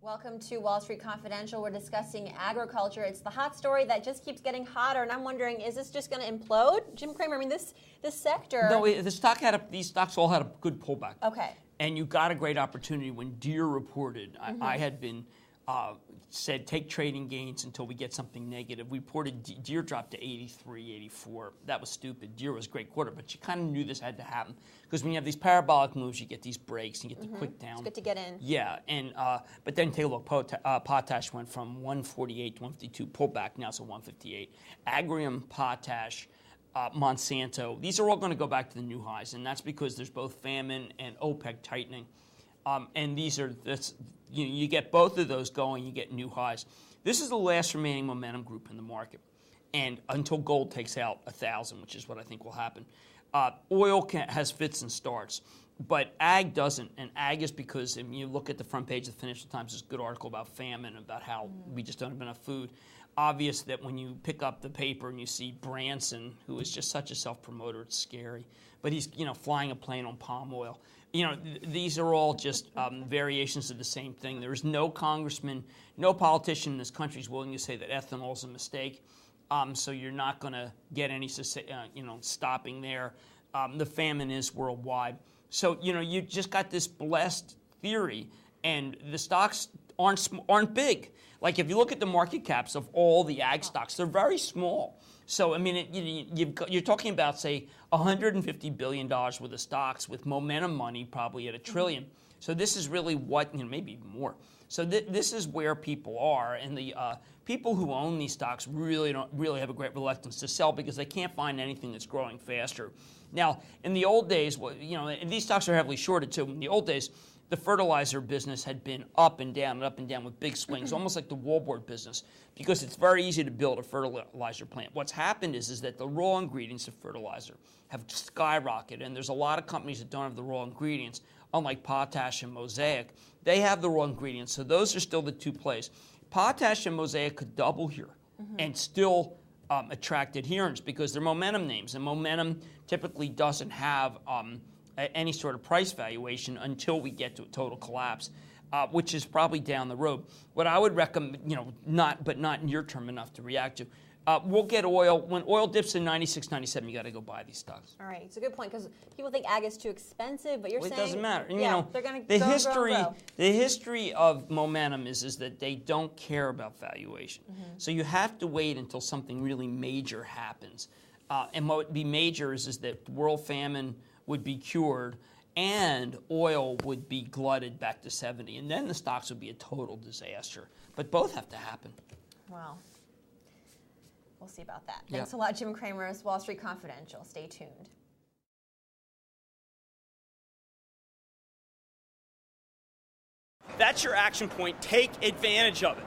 Welcome to Wall Street Confidential. We're discussing agriculture. It's the hot story that just keeps getting hotter, and I'm wondering, is this just going to implode? Jim Cramer, I mean, this sector... No, these stocks all had a good pullback. Okay. And you got a great opportunity when Deere reported. I had been said take trading gains until we get something negative. We reported Deere dropped to 83, 84. That was stupid. Deere was a great quarter, but you kind of knew this had to happen because when you have these parabolic moves, you get these breaks, you get the quick down. It's good to get in. Yeah, and but then take a look. Potash went from 148 to 152, pullback. Now it's a 158. Agrium, potash. Monsanto, these are all going to go back to the new highs, and that's because there's both famine and OPEC tightening. And these are, you get both of those going, you get new highs. This is the last remaining momentum group in the market, and until gold takes out 1,000, which is what I think will happen. Oil has fits and starts, but ag doesn't, and ag is because, if you look at the front page of the Financial Times, there's a good article about famine, about how we just don't have enough food. Obvious that when you pick up the paper and you see Branson, who is just such a self-promoter, it's scary. But he's, flying a plane on palm oil. These are all just variations of the same thing. There is no congressman, no politician in this country is willing to say that ethanol is a mistake. So you're not going to get any, stopping there. The famine is worldwide. So, you just got this blessed theory, and the stocks aren't big. Like if you look at the market caps of all the ag stocks, they're very small. So I mean, you're talking about say $150 billion worth of stocks with momentum money, probably at $1 trillion. So this is really what, maybe even more. So this is where people are, and the people who own these stocks really have a great reluctance to sell because they can't find anything that's growing faster. Now, in the old days, and these stocks are heavily shorted too. In the old days, the fertilizer business had been up and down with big swings, almost like the wallboard business, because it's very easy to build a fertilizer plant. What's happened is that the raw ingredients of fertilizer have skyrocketed, and there's a lot of companies that don't have the raw ingredients, unlike Potash and Mosaic. They have the raw ingredients, so those are still the two plays. Potash and Mosaic could double here and still attract adherents because they're momentum names, and momentum typically doesn't have any sort of price valuation until we get to a total collapse, which is probably down the road. What I would recommend, not near term enough to react to. We'll get oil. When oil dips in 96, 97, you got to go buy these stocks. All right, it's a good point because people think ag is too expensive, but you're saying it doesn't matter. They're going to grow. The history of momentum is that they don't care about valuation. So you have to wait until something really major happens. And what would be major is that world famine would be cured, and oil would be glutted back to 70, and then the stocks would be a total disaster. But both have to happen. Well, we'll see about that. Yeah. Thanks a lot, Jim Cramer, Wall Street Confidential. Stay tuned. That's your action point. Take advantage of it.